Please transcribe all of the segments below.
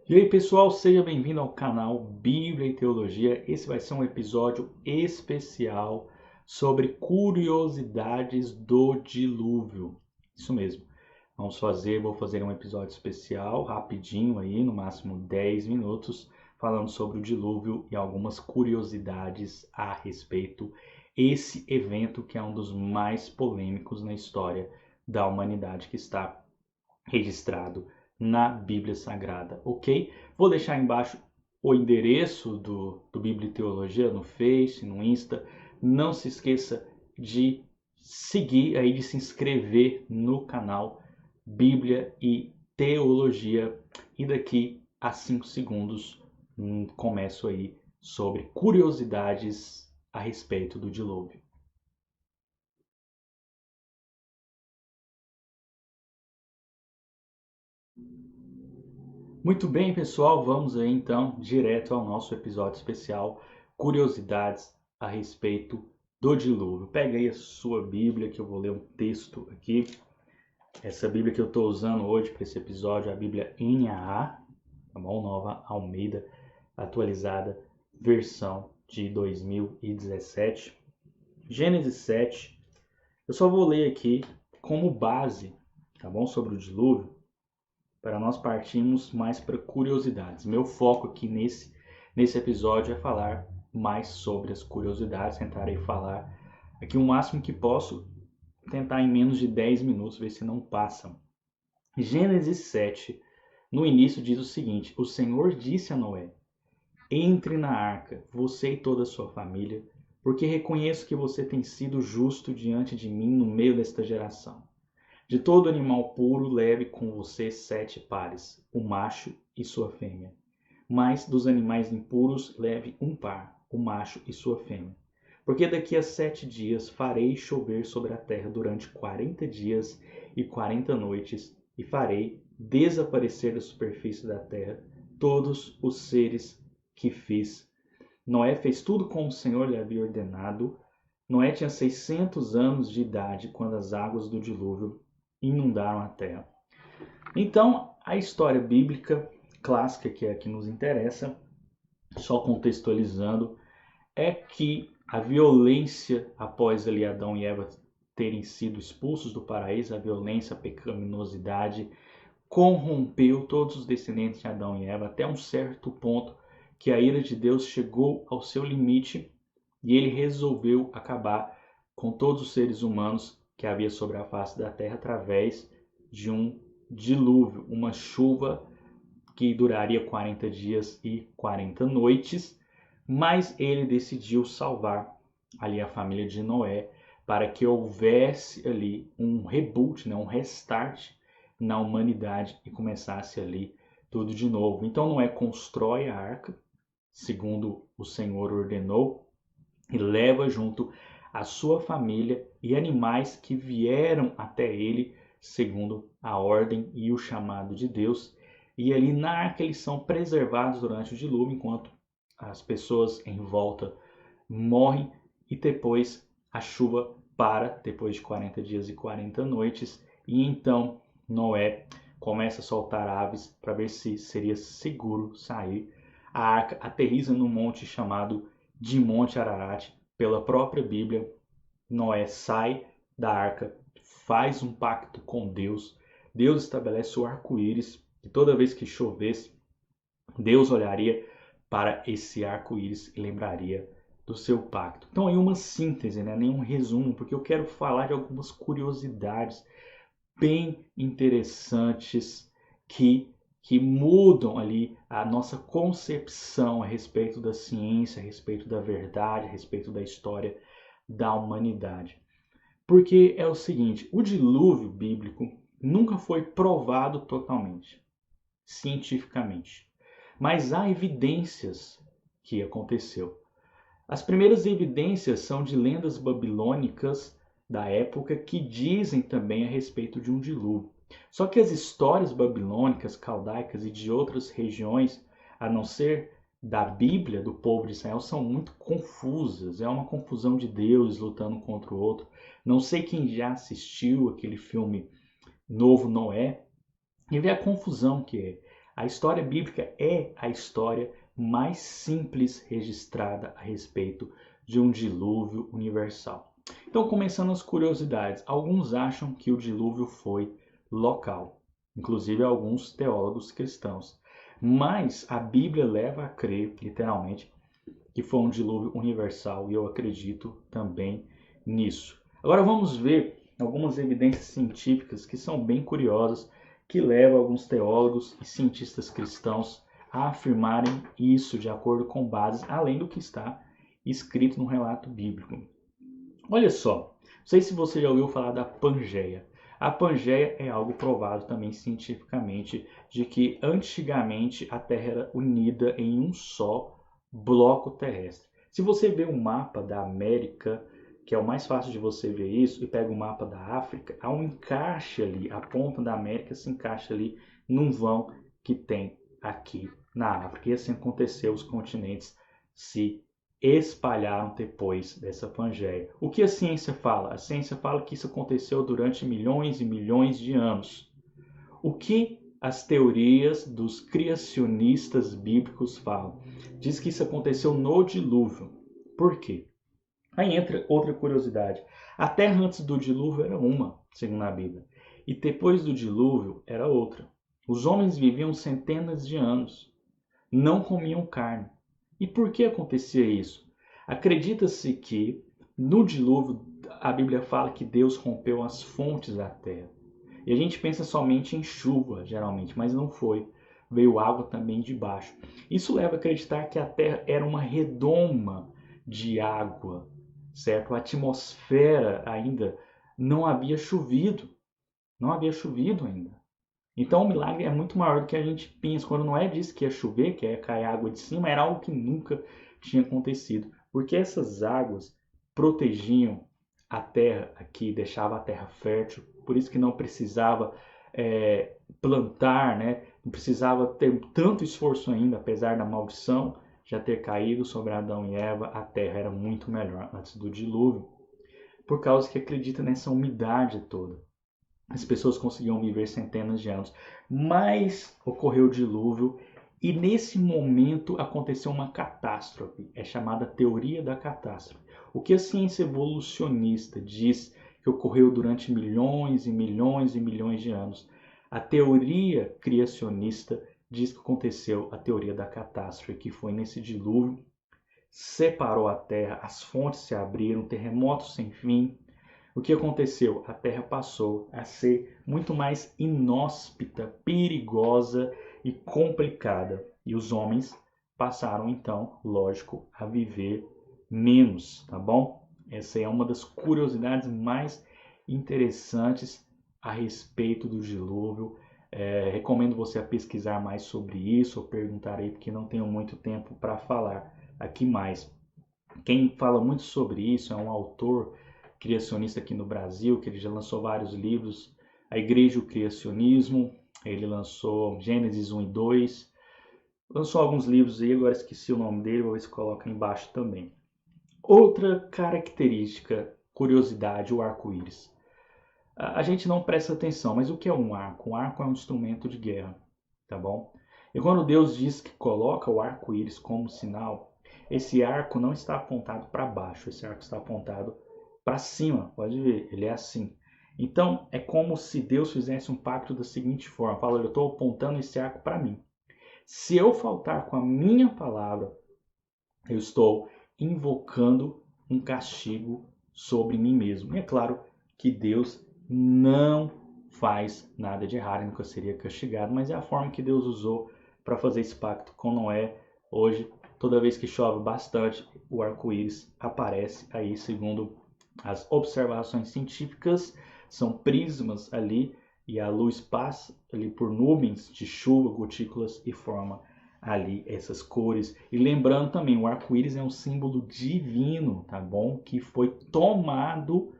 E aí pessoal, seja bem-vindo ao canal Bíblia e Teologia. Esse vai ser um episódio especial sobre curiosidades do dilúvio. Isso mesmo. Vou fazer um episódio especial, rapidinho aí, no máximo 10 minutos, falando sobre o dilúvio e algumas curiosidades a respeito esse evento que é um dos mais polêmicos na história da humanidade, que está registrado na Bíblia Sagrada, ok? Vou deixar embaixo o endereço do Bíblia e Teologia no Face, no Insta. Não se esqueça de seguir aí, de se inscrever no canal Bíblia e Teologia. E daqui a 5 segundos começo aí sobre curiosidades a respeito do dilúvio. Muito bem, pessoal, vamos aí então direto ao nosso episódio especial, curiosidades a respeito do dilúvio. Pega aí a sua Bíblia que eu vou ler um texto aqui. Essa Bíblia que eu estou usando hoje para esse episódio é a Bíblia NAA, tá bom? Nova Almeida, atualizada, versão de 2017. Gênesis 7. Eu só vou ler aqui como base, tá bom? Sobre o dilúvio, para nós partirmos mais para curiosidades. Meu foco aqui nesse episódio é falar mais sobre as curiosidades, tentarei falar aqui o máximo que posso, tentar em menos de 10 minutos, ver se não passam. Gênesis 7, no início diz o seguinte: O Senhor disse a Noé: Entre na arca, você e toda a sua família, porque reconheço que você tem sido justo diante de mim no meio desta geração. De todo animal puro, leve com você 7 pares, o macho e sua fêmea. Mas dos animais impuros, leve um par, o macho e sua fêmea. Porque daqui a 7 dias farei chover sobre a terra durante 40 dias e 40 noites, e farei desaparecer da superfície da terra todos os seres que fiz. Noé fez tudo como o Senhor lhe havia ordenado. Noé tinha 600 anos de idade quando as águas do dilúvio inundaram a terra. Então, a história bíblica clássica, que é a que nos interessa, só contextualizando, é que a violência após ali Adão e Eva terem sido expulsos do paraíso, a violência, a pecaminosidade, corrompeu todos os descendentes de Adão e Eva até um certo ponto que a ira de Deus chegou ao seu limite e ele resolveu acabar com todos os seres humanos que havia sobre a face da terra através de um dilúvio, uma chuva que duraria 40 dias e 40 noites, mas ele decidiu salvar ali a família de Noé para que houvesse ali um reboot, né, um restart na humanidade e começasse ali tudo de novo. Então Noé constrói a arca, segundo o Senhor ordenou, e leva junto a sua família e animais que vieram até ele, segundo a ordem e o chamado de Deus. E ali na arca eles são preservados durante o dilúvio, enquanto as pessoas em volta morrem, e depois a chuva para, depois de 40 dias e 40 noites, e então Noé começa a soltar aves para ver se seria seguro sair. A arca aterriza num monte chamado de Monte Ararat. Pela própria Bíblia, Noé sai da arca, faz um pacto com Deus. Deus estabelece o arco-íris, e toda vez que chovesse, Deus olharia para esse arco-íris e lembraria do seu pacto. Então, aí uma síntese, né? Nem um resumo, porque eu quero falar de algumas curiosidades bem interessantes que mudam ali a nossa concepção a respeito da ciência, a respeito da verdade, a respeito da história da humanidade. Porque é o seguinte, o dilúvio bíblico nunca foi provado totalmente, cientificamente. Mas há evidências que aconteceu. As primeiras evidências são de lendas babilônicas da época que dizem também a respeito de um dilúvio. Só que as histórias babilônicas, caldaicas e de outras regiões, a não ser da Bíblia, do povo de Israel, são muito confusas. É uma confusão de deuses lutando contra o outro. Não sei quem já assistiu aquele filme Novo Noé e vê a confusão que é. A história bíblica é a história mais simples registrada a respeito de um dilúvio universal. Então, começando as curiosidades, alguns acham que o dilúvio foi local, inclusive alguns teólogos cristãos. Mas a Bíblia leva a crer, literalmente, que foi um dilúvio universal, e eu acredito também nisso. Agora vamos ver algumas evidências científicas que são bem curiosas, que levam alguns teólogos e cientistas cristãos a afirmarem isso de acordo com bases, além do que está escrito no relato bíblico. Olha só, não sei se você já ouviu falar da Pangeia. A Pangeia é algo provado também cientificamente de que antigamente a Terra era unida em um só bloco terrestre. Se você vê um mapa da América, que é o mais fácil de você ver isso, e pega o mapa da África, há um encaixe ali, a ponta da América se encaixa ali num vão que tem aqui na África. E assim aconteceu, os continentes se espalharam depois dessa Pangeia. O que a ciência fala? A ciência fala que isso aconteceu durante milhões e milhões de anos. O que as teorias dos criacionistas bíblicos falam? Diz que isso aconteceu no dilúvio. Por quê? Aí entra outra curiosidade. A Terra antes do dilúvio era uma, segundo a Bíblia, e depois do dilúvio era outra. Os homens viviam centenas de anos, não comiam carne. E por que acontecia isso? Acredita-se que no dilúvio a Bíblia fala que Deus rompeu as fontes da terra. E a gente pensa somente em chuva, geralmente, mas não foi. Veio água também de baixo. Isso leva a acreditar que a terra era uma redoma de água, certo? A atmosfera ainda não havia chovido. Não havia chovido ainda. Então o milagre é muito maior do que a gente pensa. Quando Noé disse que ia chover, que ia cair água de cima, era algo que nunca tinha acontecido. Porque essas águas protegiam a terra aqui, deixava a terra fértil. Por isso que não precisava plantar, né? Não precisava ter tanto esforço ainda, apesar da maldição já ter caído sobre Adão e Eva. A terra era muito melhor antes do dilúvio, por causa que acredita nessa umidade toda. As pessoas conseguiam viver centenas de anos. Mas ocorreu o dilúvio e nesse momento aconteceu uma catástrofe. É chamada teoria da catástrofe. O que a ciência evolucionista diz que ocorreu durante milhões e milhões e milhões de anos. A teoria criacionista diz que aconteceu a teoria da catástrofe, que foi nesse dilúvio, separou a terra, as fontes se abriram, terremotos sem fim. O que aconteceu? A Terra passou a ser muito mais inóspita, perigosa e complicada. E os homens passaram, então, lógico, a viver menos, tá bom? Essa é uma das curiosidades mais interessantes a respeito do dilúvio. Recomendo você a pesquisar mais sobre isso ou perguntar aí, porque não tenho muito tempo para falar aqui mais. Quem fala muito sobre isso é um autor criacionista aqui no Brasil, que ele já lançou vários livros, A Igreja e o Criacionismo, ele lançou Gênesis 1 e 2, lançou alguns livros aí, agora esqueci o nome dele, vou ver se coloca embaixo também. Outra característica, curiosidade, o arco-íris. A gente não presta atenção, mas o que é um arco? Um arco é um instrumento de guerra, tá bom? E quando Deus diz que coloca o arco-íris como sinal, esse arco não está apontado para baixo, esse arco está apontado para cima, pode ver, ele é assim. Então, é como se Deus fizesse um pacto da seguinte forma: fala, eu estou apontando esse arco para mim. Se eu faltar com a minha palavra, eu estou invocando um castigo sobre mim mesmo. E é claro que Deus não faz nada de errado, nunca seria castigado, mas é a forma que Deus usou para fazer esse pacto com Noé. Hoje, toda vez que chove bastante, o arco-íris aparece aí, segundo as observações científicas, são prismas ali e a luz passa ali por nuvens de chuva, gotículas e forma ali essas cores. E lembrando também, o arco-íris é um símbolo divino, tá bom? Que foi tomado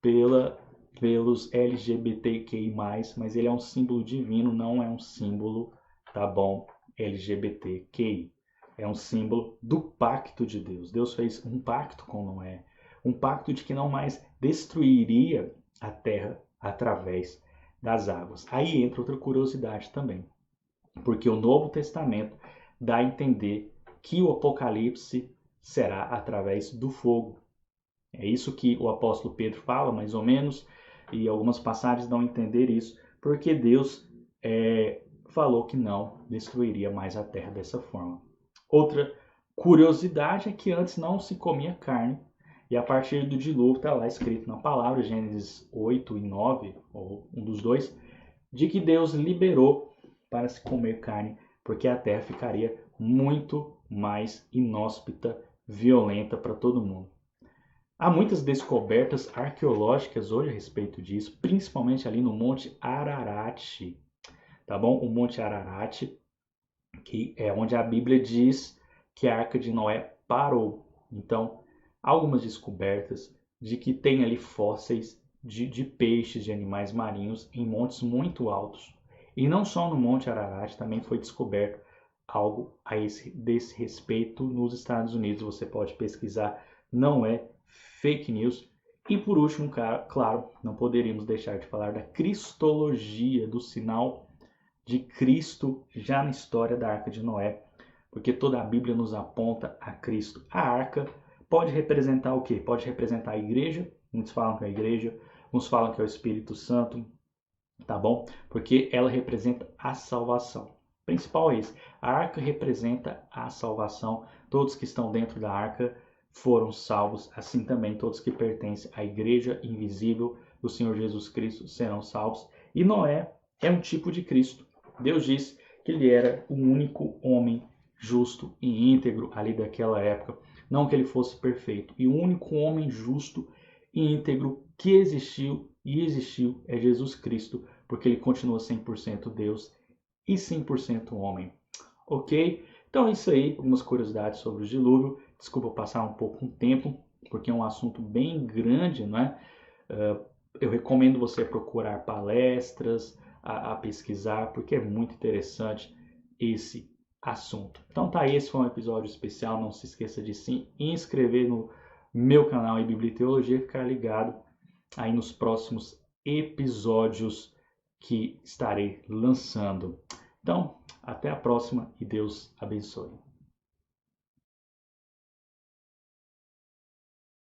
pelos LGBTQI+, mas ele é um símbolo divino, não é um símbolo, tá bom, LGBTQI. É um símbolo do pacto de Deus. Deus fez um pacto com Noé, um pacto de que não mais destruiria a terra através das águas. Aí entra outra curiosidade também. porque o Novo Testamento dá a entender que o Apocalipse será através do fogo. É isso que o apóstolo Pedro fala, mais ou menos, e algumas passagens dão a entender isso, porque Deus falou que não destruiria mais a terra dessa forma. Outra curiosidade é que antes não se comia carne, e a partir do dilúvio está lá escrito na palavra, Gênesis 8 e 9, ou um dos dois, de que Deus liberou para se comer carne, porque a terra ficaria muito mais inóspita, violenta para todo mundo. Há muitas descobertas arqueológicas hoje a respeito disso, principalmente ali no Monte Ararat, tá bom? O Monte Ararat, que é onde a Bíblia diz que a Arca de Noé parou. Então, há algumas descobertas de que tem ali fósseis de peixes, de animais marinhos em montes muito altos. E não só no Monte Ararat, também foi descoberto algo desse respeito nos Estados Unidos. Você pode pesquisar, não é fake news. E por último, claro, não poderíamos deixar de falar da cristologia, do sinal de Cristo já na história da Arca de Noé, porque toda a Bíblia nos aponta a Cristo. A arca pode representar o quê? Pode representar a igreja, muitos falam que é a igreja, uns falam que é o Espírito Santo, tá bom? Porque ela representa a salvação. O principal é isso. A arca representa a salvação. Todos que estão dentro da arca foram salvos, assim também todos que pertencem à igreja invisível do Senhor Jesus Cristo serão salvos. E Noé é um tipo de Cristo. Deus disse que ele era o único homem justo e íntegro ali daquela época. Não que ele fosse perfeito. E o único homem justo e íntegro que existiu é Jesus Cristo, porque ele continua 100% Deus e 100% homem. Ok? Então é isso aí, algumas curiosidades sobre o dilúvio. Desculpa passar um pouco de tempo, porque é um assunto bem grande, né? Eu recomendo você procurar palestras, a pesquisar, porque é muito interessante esse assunto. Então tá, esse foi um episódio especial. Não se esqueça de se inscrever no meu canal em Bíblia e Teologia, ficar ligado aí nos próximos episódios que estarei lançando. Então, até a próxima e Deus abençoe.